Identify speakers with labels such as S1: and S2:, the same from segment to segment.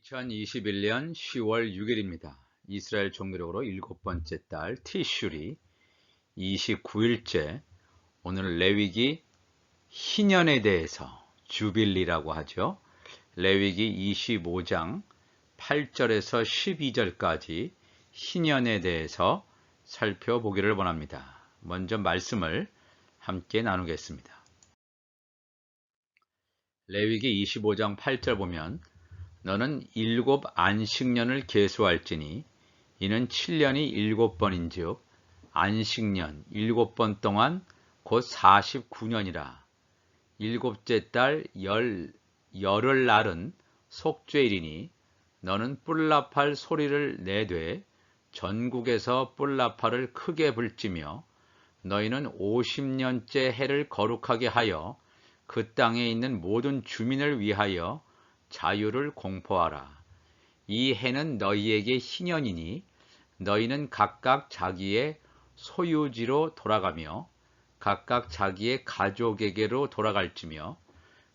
S1: 2021년 10월 6일입니다. 이스라엘 종교력으로 7번째 달 티슈리 29일째. 오늘 레위기 희년에 대해서 주빌리라고 하죠. 레위기 25장 8절에서 12절까지 희년에 대해서 살펴보기를 원합니다. 먼저 말씀을 함께 나누겠습니다. 레위기 25장 8절 보면 너는 7 안식년을 계수할지니 이는 7년이 7번인즉 안식년 7번 동안 곧 49년이라. 7째 달 열흘날은 속죄일이니 너는 뿔나팔 소리를 내되 전국에서 뿔나팔을 크게 불지며 너희는 50년째 해를 거룩하게 하여 그 땅에 있는 모든 주민을 위하여 자유를 공포하라. 이 해는 너희에게 희년이니 너희는 각각 자기의 소유지로 돌아가며 각각 자기의 가족에게로 돌아갈지며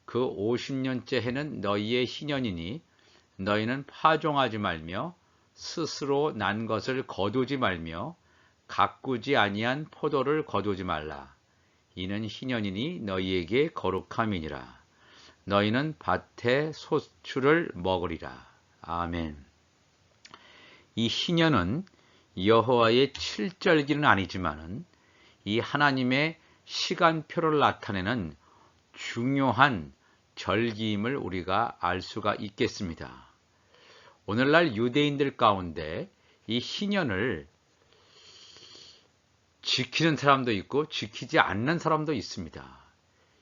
S1: 그 50년째 해는 너희의 희년이니 너희는 파종하지 말며 스스로 난 것을 거두지 말며 가꾸지 아니한 포도를 거두지 말라. 이는 희년이니 너희에게 거룩함이니라. 너희는 밭의 소출을 먹으리라. 아멘. 이 희년은 여호와의 칠절기는 아니지만은 이 하나님의 시간표를 나타내는 중요한 절기임을 우리가 알 수가 있겠습니다. 오늘날 유대인들 가운데 이 희년을 지키는 사람도 있고 지키지 않는 사람도 있습니다.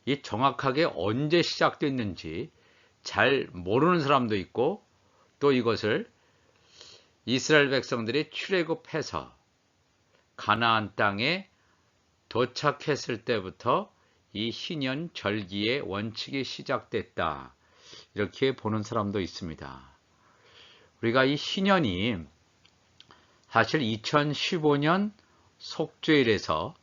S1: 이 정확하게 언제 시작됐는지 잘 모르는 사람도 있고 또 이것을 이스라엘 백성들이 출애굽해서 가나안 땅에 도착했을 때부터 이 희년 절기의 원칙이 시작됐다, 이렇게 보는 사람도 있습니다. 우리가 이 희년이 사실 2015년 속죄일에서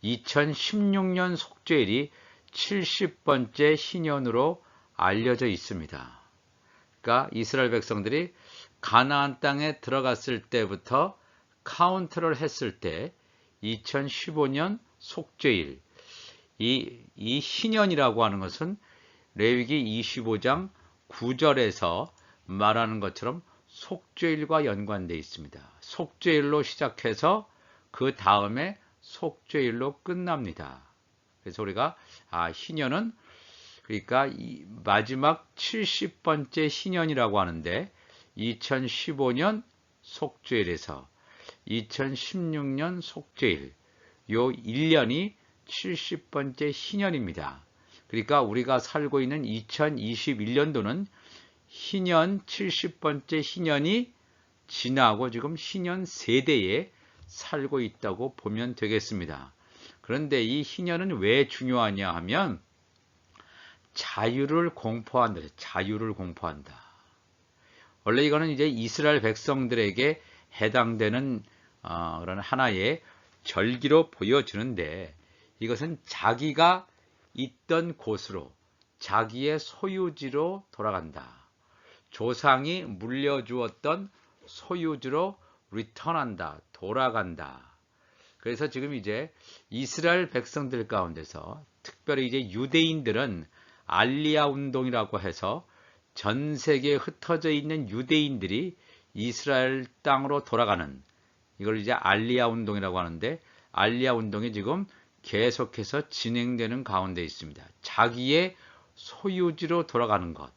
S1: 2016년 속죄일이 70번째 희년으로 알려져 있습니다. 그러니까 이스라엘 백성들이 가나안 땅에 들어갔을 때부터 카운트를 했을 때 2015년 속죄일, 이 희년이라고 하는 것은 레위기 25장 9절에서 말하는 것처럼 속죄일과 연관되어 있습니다. 속죄일로 시작해서 그 다음에 속죄일로 끝납니다. 그래서 우리가 희년은 그러니까 이 마지막 70번째 희년이라고 하는데 2015년 속죄일에서 2016년 속죄일, 요 1년이 70번째 희년입니다. 그러니까 우리가 살고 있는 2021년도는 희년 70번째 희년이 지나고 지금 희년 세대에 살고 있다고 보면 되겠습니다. 그런데 이 희년은 왜 중요하냐 하면 자유를 공포한다. 자유를 공포한다. 원래 이거는 이제 이스라엘 백성들에게 해당되는 그런 하나의 절기로 보여지는데 이것은 자기가 있던 곳으로 자기의 소유지로 돌아간다. 조상이 물려주었던 소유지로 리턴한다. 돌아간다. 그래서 지금 이제 이스라엘 백성들 가운데서 특별히 이제 유대인들은 알리야 운동이라고 해서 전 세계에 흩어져 있는 유대인들이 이스라엘 땅으로 돌아가는, 이걸 이제 알리야 운동이라고 하는데 알리야 운동이 지금 계속해서 진행되는 가운데 있습니다. 자기의 소유지로 돌아가는 것,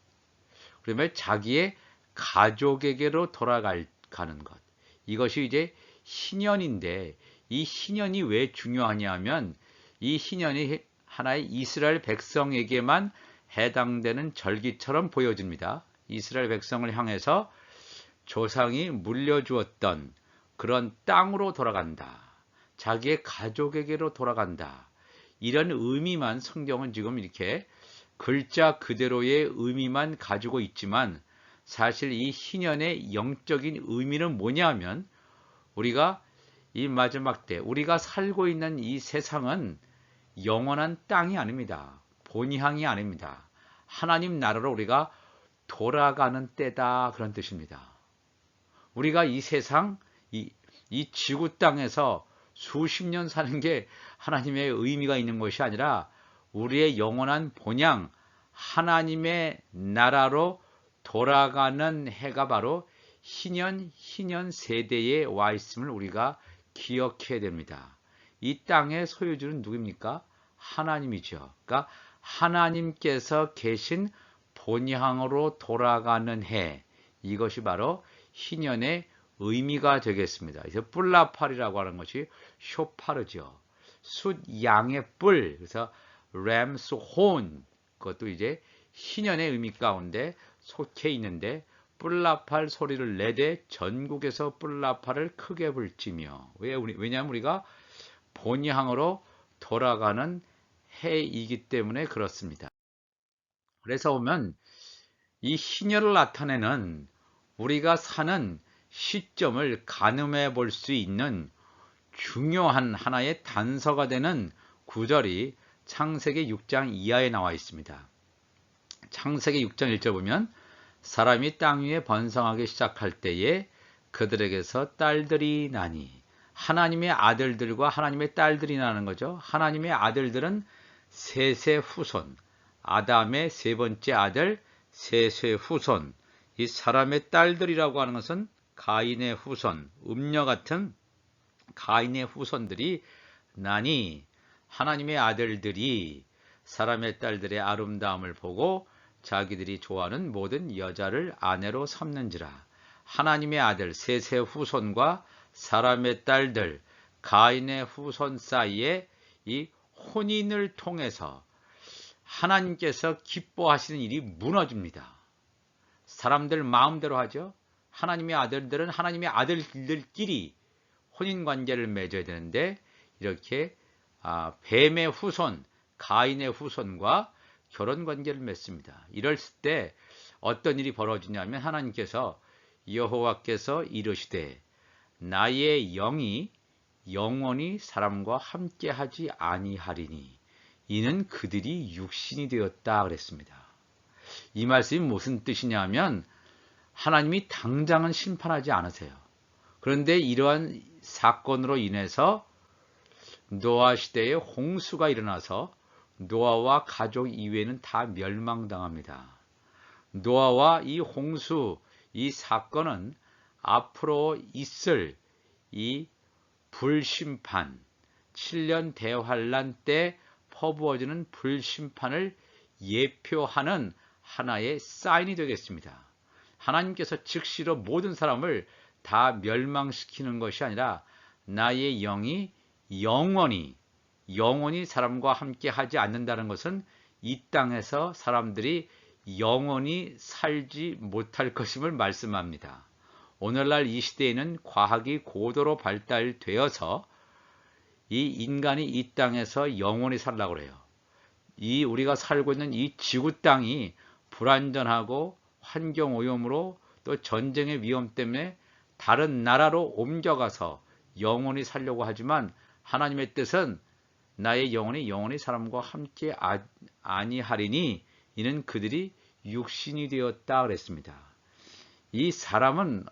S1: 그러면 자기의 가족에게로 돌아가는 것, 이것이 이제 희년인데 이 희년이 왜 중요하냐 하면 이 희년이 하나의 이스라엘 백성에게만 해당되는 절기처럼 보여집니다. 이스라엘 백성을 향해서 조상이 물려주었던 그런 땅으로 돌아간다. 자기의 가족에게로 돌아간다. 이런 의미만 성경은 지금 이렇게 글자 그대로의 의미만 가지고 있지만 사실 이 희년의 영적인 의미는 뭐냐 하면 우리가 이 마지막 때 우리가 살고 있는 이 세상은 영원한 땅이 아닙니다. 본향이 아닙니다. 하나님 나라로 우리가 돌아가는 때다, 그런 뜻입니다. 우리가 이 세상, 이 지구 땅에서 수십 년 사는 게 하나님의 의미가 있는 것이 아니라 우리의 영원한 본향, 하나님의 나라로 돌아가는 해가 바로 희년 세대에 와 있음을 우리가 기억해야 됩니다. 이 땅의 소유주는 누굽니까? 하나님이죠. 그러니까 하나님께서 계신 본향으로 돌아가는 해, 이것이 바로 희년의 의미가 되겠습니다. 그래서 뿔나팔이라고 하는 것이 쇼파르죠. 숫 양의 뿔, 그래서 램스 혼, 그것도 이제 희년의 의미 가운데 속해 있는데, 뿔나팔 소리를 내되 전국에서 뿔나팔을 크게 불지며. 왜냐하면 우리가 본향으로 돌아가는 해이기 때문에 그렇습니다. 그래서 보면 이 희년을 나타내는 우리가 사는 시점을 가늠해 볼 수 있는 중요한 하나의 단서가 되는 구절이 창세기 6장 이하에 나와 있습니다. 창세기 6장 1절 보면 사람이 땅 위에 번성하기 시작할 때에 그들에게서 딸들이 나니, 하나님의 아들들과 하나님의 딸들이 나는 거죠. 하나님의 아들들은 셋의 후손, 아담의 세 번째 아들 셋의 후손. 이 사람의 딸들이라고 하는 것은 가인의 후손, 음녀 같은 가인의 후손들이 나니, 하나님의 아들들이 사람의 딸들의 아름다움을 보고 자기들이 좋아하는 모든 여자를 아내로 삼는지라. 하나님의 아들 셋의 후손과 사람의 딸들 가인의 후손 사이에 이 혼인을 통해서 하나님께서 기뻐하시는 일이 무너집니다. 사람들 마음대로 하죠. 하나님의 아들들은 하나님의 아들들끼리 혼인관계를 맺어야 되는데, 이렇게 뱀의 후손, 가인의 후손과 결혼관계를 맺습니다. 이럴 때 어떤 일이 벌어지냐면, 하나님께서 여호와께서 이르시되 나의 영이 영원히 사람과 함께하지 아니하리니 이는 그들이 육신이 되었다 그랬습니다. 이 말씀이 무슨 뜻이냐면, 하나님이 당장은 심판하지 않으세요. 그런데 이러한 사건으로 인해서 노아 시대에 홍수가 일어나서 노아와 가족 이외에는 다 멸망당합니다. 노아와 이 홍수, 이 사건은 앞으로 있을 이 불심판, 7년 대환란 때 퍼부어지는 불심판을 예표하는 하나의 사인이 되겠습니다. 하나님께서 즉시로 모든 사람을 다 멸망시키는 것이 아니라 나의 영이 영원히 사람과 함께 하지 않는다는 것은 이 땅에서 사람들이 영원히 살지 못할 것임을 말씀합니다. 오늘날 이 시대에는 과학이 고도로 발달되어서 이 인간이 이 땅에서 영원히 살라고 해요. 이 우리가 살고 있는 이 지구 땅이 불안전하고 환경오염으로 또 전쟁의 위험 때문에 다른 나라로 옮겨가서 영원히 살려고 하지만, 하나님의 뜻은 나의 영혼이 사람과 함께 아니하리니 이는 그들이 육신이 되었다 그랬습니다. 이 사람은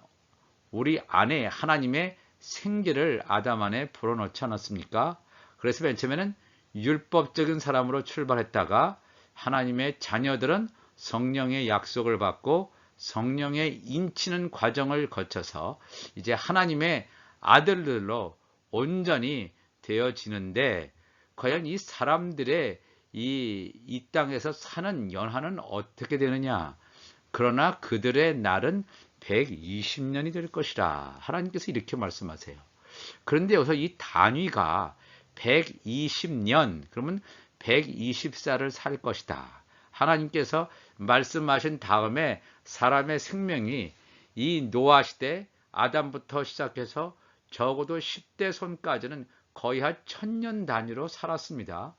S1: 우리 안에 하나님의 생기를 아담 안에 불어넣지 않았습니까? 그래서 맨 처음에는 율법적인 사람으로 출발했다가 하나님의 자녀들은 성령의 약속을 받고 성령의 인치는 과정을 거쳐서 이제 하나님의 아들들로 온전히 되어지는데, 과연 이 사람들의 이 땅에서 사는 연한은 어떻게 되느냐? 그러나 그들의 날은 120년이 될 것이라. 하나님께서 이렇게 말씀하세요. 그런데 여기서 이 단위가 120년, 그러면 120살을 살 것이다. 하나님께서 말씀하신 다음에 사람의 생명이 이 노아 시대 아담부터 시작해서 적어도 10대 손까지는 거의 한 1000년 단위로 살았습니다.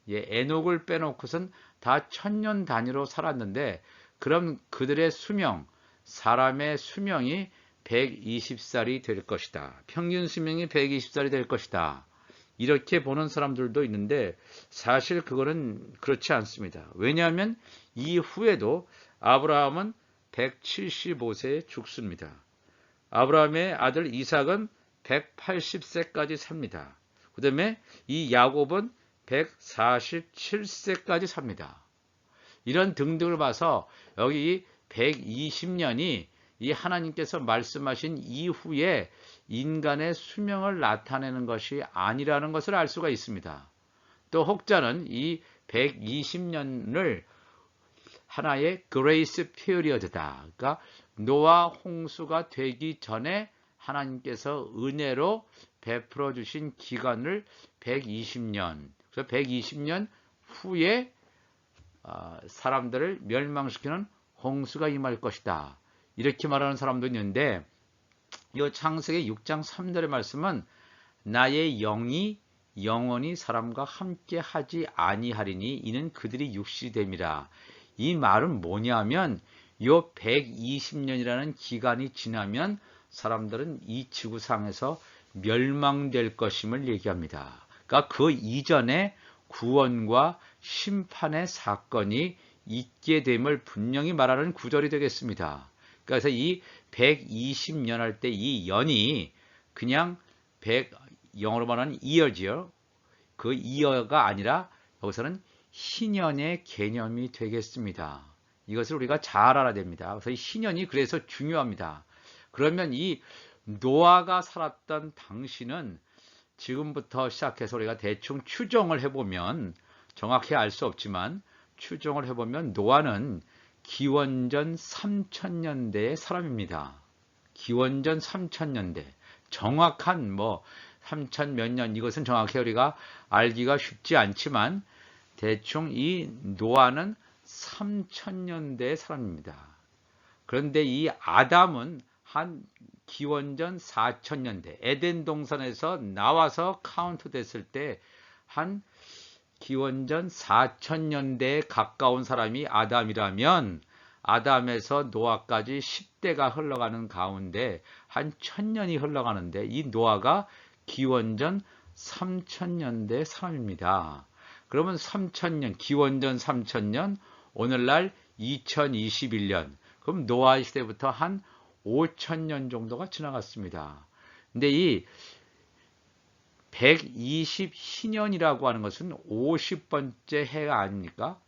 S1: 에녹을 빼놓고선 다 1000년 단위로 살았는데, 그럼 그들의 수명, 사람의 수명이 120살이 될 것이다. 평균 수명이 120살이 될 것이다. 이렇게 보는 사람들도 있는데 사실 그거는 그렇지 않습니다. 왜냐하면 이후에도 아브라함은 175세에 죽습니다. 아브라함의 아들 이삭은 180세까지 삽니다. 그 다음에 이 야곱은 147세까지 삽니다. 이런 등등을 봐서 여기 120년이 이 하나님께서 말씀하신 이후에 인간의 수명을 나타내는 것이 아니라는 것을 알 수가 있습니다. 또 혹자는 이 120년을 하나의 그레이스 피리어드다. 그러니까 노아 홍수가 되기 전에 하나님께서 은혜로 베풀어 주신 기간을 120년. 그래서 120년 후에 사람들을 멸망시키는 홍수가 임할 것이다. 이렇게 말하는 사람도 있는데 이 창세기 6장 3절의 말씀은 나의 영이 영원히 사람과 함께 하지 아니하리니 이는 그들이 육신이 됨이라. 이 말은 뭐냐면 요 120년이라는 기간이 지나면 사람들은 이 지구상에서 멸망될 것임을 얘기합니다. 그러니까 그 이전에 구원과 심판의 사건이 있게 됨을 분명히 말하는 구절이 되겠습니다. 그래서 이 120년 할 때 이 연이 그냥 영어로 말하는 year지요. 그 year가 아니라 여기서는 희년의 개념이 되겠습니다. 이것을 우리가 잘 알아야 됩니다. 그래서 이 희년이 그래서 중요합니다. 그러면 이 노아가 살았던 당시는 지금부터 시작해서 우리가 대충 추정을 해보면 정확히 알 수 없지만 추정을 해보면 노아는 기원전 3000년대의 사람입니다. 기원전 3000년대. 정확한 3000 몇 년 이것은 정확히 우리가 알기가 쉽지 않지만 대충 이 노아는 3000년대의 사람입니다. 그런데 이 아담은 한 기원전 4000년대 에덴 동산에서 나와서 카운트 됐을 때 한 기원전 4000년대에 가까운 사람이 아담이라면 아담에서 노아까지 10대가 흘러가는 가운데 한 1000년이 흘러가는데 이 노아가 기원전 3000년대 사람입니다. 그러면 3000년, 기원전 3000년, 오늘날 2021년. 그럼 노아 시대부터 한 5000년 정도가 지나갔습니다. 근데 이 120희년이라고 하는 것은 50번째 해가 아닙니까?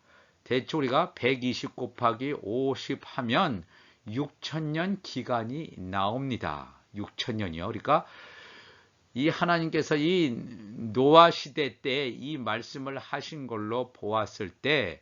S1: 대충 우리가 120 곱하기 50 하면 6000년 기간이 나옵니다. 6000년이요. 그러니까 이 하나님께서 이 노아 시대 때 이 말씀을 하신 걸로 보았을 때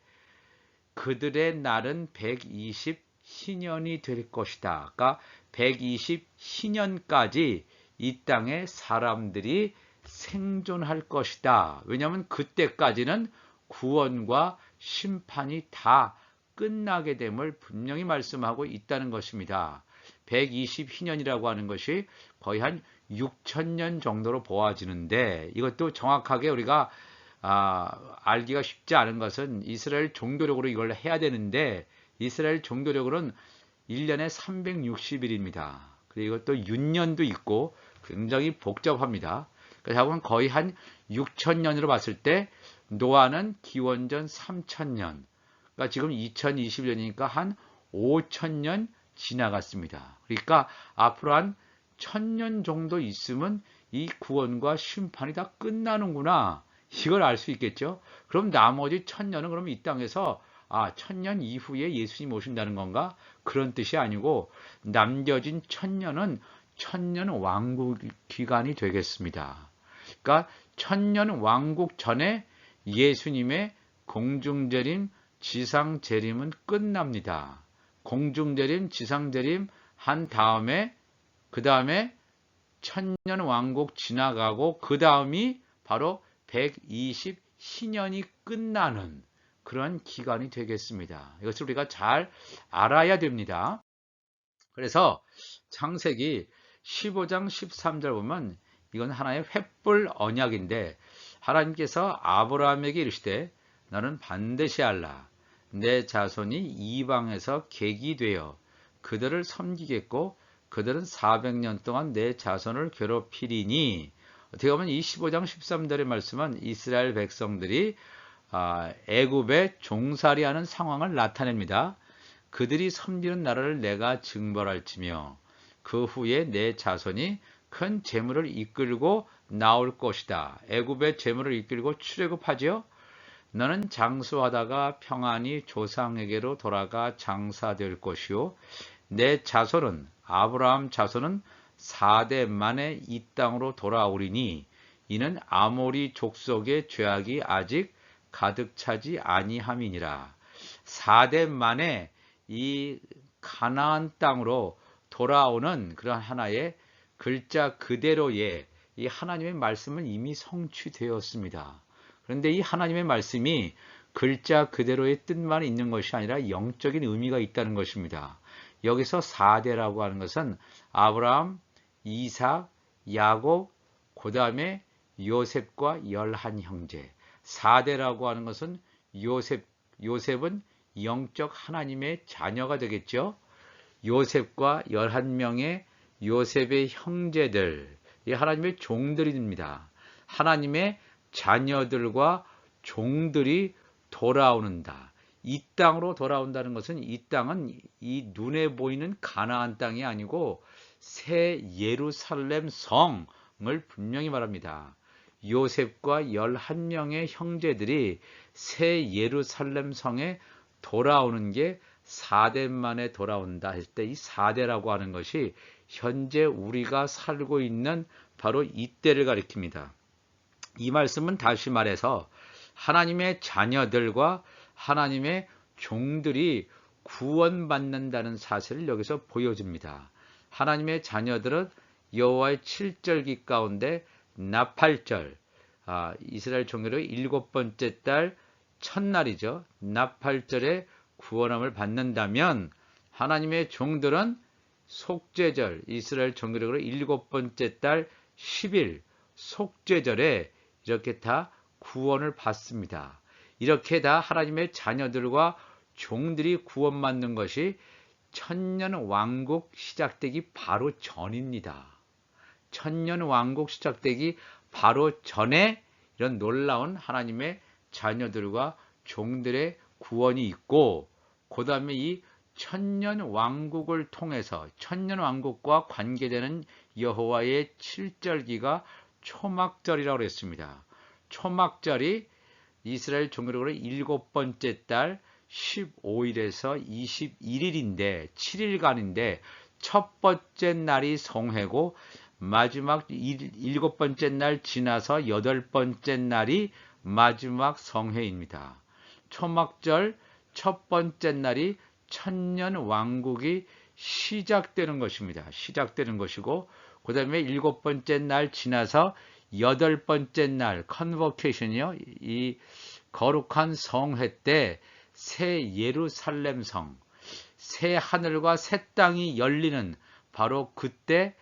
S1: 그들의 날은 120희년이 될 것이다. 그러니까 120희년까지 이 땅에 사람들이 생존할 것이다. 왜냐하면 그때까지는 구원과 심판이 다 끝나게 됨을 분명히 말씀하고 있다는 것입니다. 120희년이라고 하는 것이 거의 한 6000년 정도로 보아지는데 이것도 정확하게 우리가 알기가 쉽지 않은 것은 이스라엘 종교력으로 이걸 해야 되는데 이스라엘 종교력으로는 1년에 360일입니다. 그리고 또 윤년도 있고 굉장히 복잡합니다. 그래서 거의 한 6000년으로 봤을 때 노아는 기원전 3000년, 그러니까 지금 2021년이니까 한 5000년 지나갔습니다. 그러니까 앞으로 한 1000년 정도 있으면 이 구원과 심판이 다 끝나는구나. 이걸 알 수 있겠죠. 그럼 나머지 1000년은 그럼 이 땅에서 1000년 이후에 예수님 오신다는 건가? 그런 뜻이 아니고 남겨진 1000년은 1000년 왕국 기간이 되겠습니다. 그러니까 1000년 왕국 전에 예수님의 공중재림, 지상재림은 끝납니다. 공중재림, 지상재림 한 다음에 그 다음에 1000년 왕국 지나가고 그 다음이 바로 120희년이 끝나는 그런 기간이 되겠습니다. 이것을 우리가 잘 알아야 됩니다. 그래서 창세기 15장 13절 보면 이건 하나의 횃불 언약인데 하나님께서 아브라함에게 이르시되 너는 반드시 알라. 내 자손이 이방에서 객이 되어 그들을 섬기겠고 그들은 400년 동안 내 자손을 괴롭히리니 어떻게 보면 이 15장 13절의 말씀은 이스라엘 백성들이 애굽에 종살이하는 상황을 나타냅니다. 그들이 섬기는 나라를 내가 징벌할지며 그 후에 내 자손이 큰 재물을 이끌고 나올 것이다. 애굽의 재물을 이끌고 출애굽하지요. 너는 장수하다가 평안히 조상에게로 돌아가 장사될 것이요 내 자손은 아브라함 자손은 4대 만에 이 땅으로 돌아오리니 이는 아모리 족속의 죄악이 아직 가득 차지 아니함이니라. 4대 만에 이 가나안 땅으로 돌아오는 그런 하나의 글자 그대로의 이 하나님의 말씀은 이미 성취되었습니다. 그런데 이 하나님의 말씀이 글자 그대로의 뜻만 있는 것이 아니라 영적인 의미가 있다는 것입니다. 여기서 4대라고 하는 것은 아브라함, 이삭, 야곱, 그 다음에 요셉과 11형제. 4대라고 하는 것은 요셉은 영적 하나님의 자녀가 되겠죠. 요셉과 11명의 요셉의 형제들, 이 하나님의 종들입니다. 하나님의 자녀들과 종들이 돌아오는다. 이 땅으로 돌아온다는 것은 이 땅은 이 눈에 보이는 가나안 땅이 아니고 새 예루살렘 성을 분명히 말합니다. 요셉과 11명의 형제들이 새 예루살렘 성에 돌아오는 게 4대 만에 돌아온다 할 때 이 4대라고 하는 것이 현재 우리가 살고 있는 바로 이때를 가리킵니다. 이 말씀은 다시 말해서 하나님의 자녀들과 하나님의 종들이 구원받는다는 사실을 여기서 보여줍니다. 하나님의 자녀들은 여호와의 7절기 가운데 나팔절, 이스라엘 종교의 7번째 달 첫날이죠. 나팔절에 구원함을 받는다면 하나님의 종들은 속죄절, 이스라엘 종교력으로 7번째 달 10일 속죄절에 이렇게 다 구원을 받습니다. 이렇게 다 하나님의 자녀들과 종들이 구원받는 것이 천년 왕국 시작되기 바로 전입니다. 천년 왕국 시작되기 바로 전에 이런 놀라운 하나님의 자녀들과 종들의 구원이 있고, 그 다음에 이 천년 왕국을 통해서 천년 왕국과 관계되는 여호와의 7절기가 초막절이라고 했습니다. 초막절이 이스라엘 종교력으로 7번째 달 15일에서 21일인데 7일간인데 첫 번째 날이 성회고 마지막 7번째 날 지나서 8번째 날이 마지막 성회입니다. 초막절 첫 번째 날이 천년 왕국이 시작되는 것입니다. 시작되는 것이고 그 다음에 7번째 날 지나서 8번째 날 컨버케이션이요. 이 거룩한 성회 때 새 예루살렘 성, 새 하늘과 새 땅이 열리는 바로 그때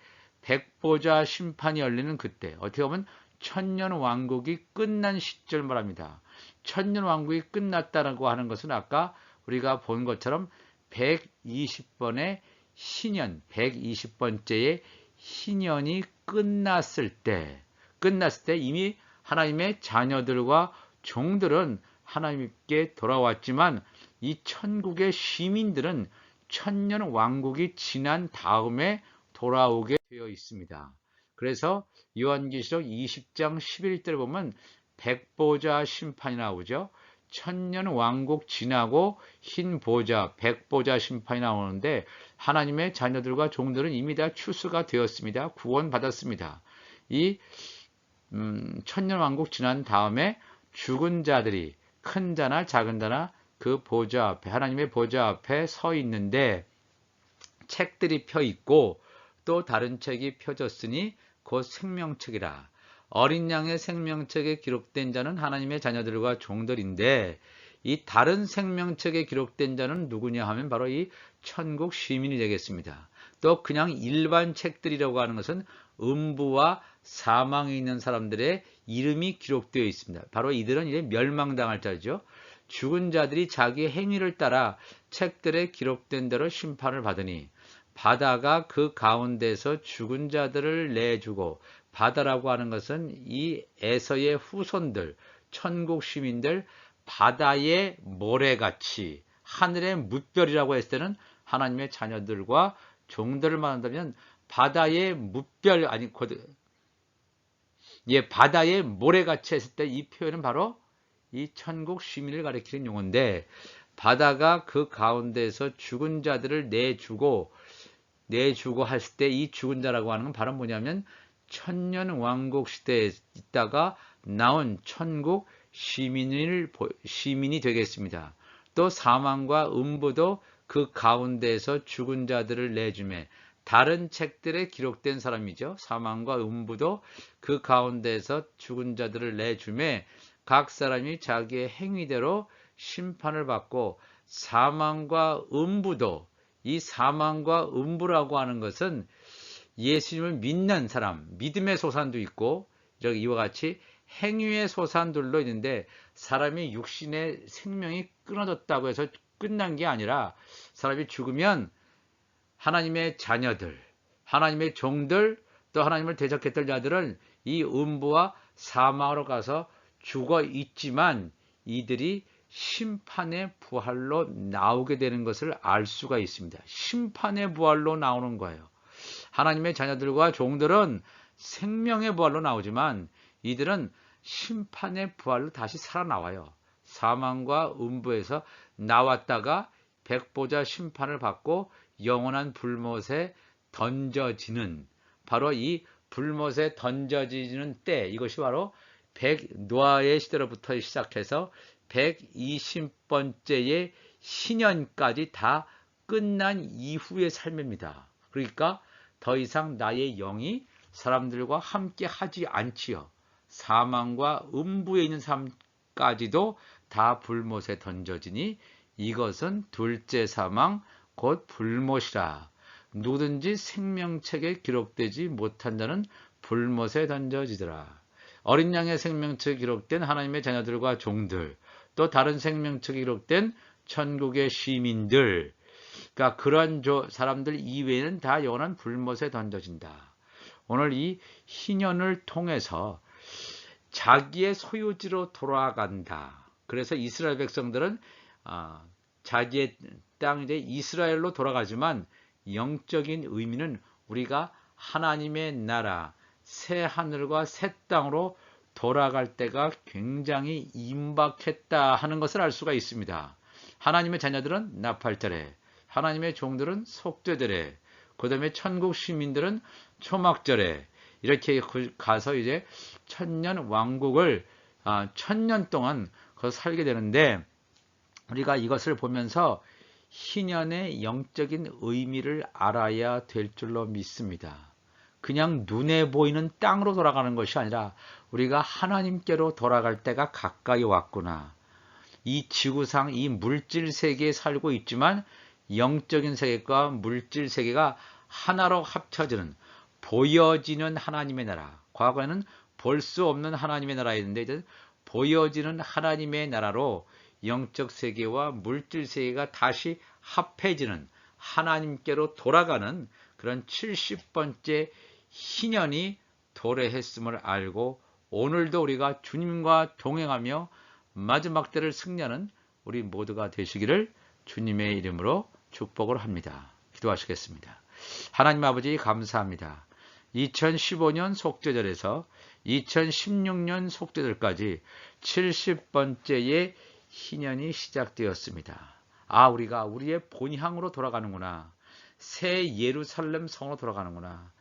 S1: 백보자 심판이 열리는 그때 어떻게 보면 천년 왕국이 끝난 시절 말합니다. 천년 왕국이 끝났다고 하는 것은 아까 우리가 본 것처럼 120번의 희년, 120번째의 희년이 끝났을 때 이미 하나님의 자녀들과 종들은 하나님께 돌아왔지만 이 천국의 시민들은 천년 왕국이 지난 다음에 돌아오게 되어 있습니다. 그래서 요한계시록 20장 11절을 보면 백보자 심판이 나오죠. 천년 왕국 지나고 흰 보자, 백보자 심판이 나오는데 하나님의 자녀들과 종들은 이미 다 추수가 되었습니다. 구원받았습니다. 이 천년 왕국 지난 다음에 죽은 자들이 큰 자나 작은 자나 그 보좌 앞에 하나님의 보좌 앞에 서 있는데 책들이 펴 있고 또 다른 책이 펴졌으니 곧 생명책이라. 어린 양의 생명책에 기록된 자는 하나님의 자녀들과 종들인데 이 다른 생명책에 기록된 자는 누구냐 하면 바로 이 천국 시민이 되겠습니다. 또 그냥 일반 책들이라고 하는 것은 음부와 사망에 있는 사람들의 이름이 기록되어 있습니다. 바로 이들은 이제 멸망당할 자죠. 죽은 자들이 자기 행위를 따라 책들에 기록된 대로 심판을 받으니 바다가 그 가운데서 죽은 자들을 내주고, 바다라고 하는 것은 이 에서의 후손들, 천국 시민들, 바다의 모래같이 하늘의 뭇별이라고 했을 때는 하나님의 자녀들과 종들을 말한다면 바다의 뭇별 바다의 모래같이 했을 때 이 표현은 바로 이 천국 시민을 가리키는 용어인데, 바다가 그 가운데서 죽은 자들을 내주고 했을 때 이 죽은 자라고 하는 건 바로 뭐냐면 천년 왕국 시대에 있다가 나온 천국 시민이 되겠습니다. 또 사망과 음부도 그 가운데에서 죽은 자들을 내주매, 다른 책들에 기록된 사람이죠. 사망과 음부도 그 가운데에서 죽은 자들을 내주매 각 사람이 자기의 행위대로 심판을 받고, 사망과 음부도, 이 사망과 음부라고 하는 것은 예수님을 믿는 사람, 믿음의 소산도 있고 이와 같이 행위의 소산들도 있는데, 사람이 육신의 생명이 끊어졌다고 해서 끝난 게 아니라 사람이 죽으면 하나님의 자녀들, 하나님의 종들, 또 하나님을 대적했던 자들은 이 음부와 사망으로 가서 죽어 있지만 이들이 심판의 부활로 나오게 되는 것을 알 수가 있습니다. 심판의 부활로 나오는 거예요. 하나님의 자녀들과 종들은 생명의 부활로 나오지만 이들은 심판의 부활로 다시 살아나와요. 사망과 음부에서 나왔다가 백보자 심판을 받고 영원한 불못에 던져지는, 바로 이 불못에 던져지는 때, 이것이 바로 노아의 시대로부터 시작해서 120번째의 신년까지 다 끝난 이후의 삶입니다. 그러니까 더 이상 나의 영이 사람들과 함께 하지 않지요. 사망과 음부에 있는 삶까지도 다 불못에 던져지니 이것은 둘째 사망 곧 불못이라. 누구든지 생명책에 기록되지 못한 자는 불못에 던져지더라. 어린 양의 생명책에 기록된 하나님의 자녀들과 종들, 또 다른 생명책에 기록된 천국의 시민들, 그러니까 그런 사람들 이외에는 다 영원한 불못에 던져진다. 오늘 이 희년을 통해서 자기의 소유지로 돌아간다. 그래서 이스라엘 백성들은 자기의 땅 이제 이스라엘로 돌아가지만 영적인 의미는 우리가 하나님의 나라, 새 하늘과 새 땅으로 돌아갈 때가 굉장히 임박했다 하는 것을 알 수가 있습니다. 하나님의 자녀들은 나팔절에, 하나님의 종들은 속죄절에, 그 다음에 천국 시민들은 초막절에 이렇게 가서 이제 천년 왕국을 1000년 동안 거기서 살게 되는데, 우리가 이것을 보면서 희년의 영적인 의미를 알아야 될 줄로 믿습니다. 그냥 눈에 보이는 땅으로 돌아가는 것이 아니라 우리가 하나님께로 돌아갈 때가 가까이 왔구나. 이 지구상 이 물질 세계에 살고 있지만 영적인 세계과 물질 세계가 하나로 합쳐지는, 보여지는 하나님의 나라. 과거에는 볼 수 없는 하나님의 나라였는데 이제 보여지는 하나님의 나라로 영적 세계와 물질 세계가 다시 합해지는, 하나님께로 돌아가는 그런 70번째 희년이 도래했음을 알고, 오늘도 우리가 주님과 동행하며 마지막 때를 승리하는 우리 모두가 되시기를 주님의 이름으로 축복을 합니다. 기도하시겠습니다. 하나님 아버지 감사합니다. 2015년 속죄절에서 2016년 속죄절까지 70번째의 희년이 시작되었습니다. 우리가 우리의 본향으로 돌아가는구나. 새 예루살렘 성으로 돌아가는구나.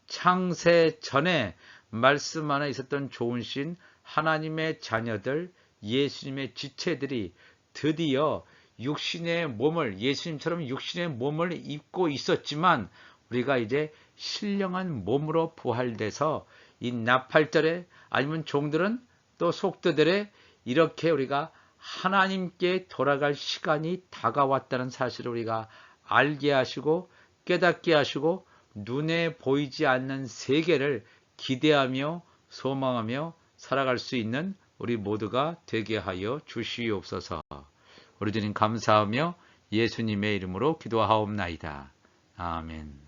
S1: 창세 전에 말씀 안에 있었던 좋은 신 하나님의 자녀들, 예수님의 지체들이 드디어 육신의 몸을, 예수님처럼 육신의 몸을 입고 있었지만 우리가 이제 신령한 몸으로 부활돼서 이 나팔절에, 아니면 종들은 또 속죄절에 이렇게 우리가 하나님께 돌아갈 시간이 다가왔다는 사실을 우리가 알게 하시고 깨닫게 하시고, 눈에 보이지 않는 세계를 기대하며 소망하며 살아갈 수 있는 우리 모두가 되게 하여 주시옵소서. 우리 주님 감사하며 예수님의 이름으로 기도하옵나이다. 아멘.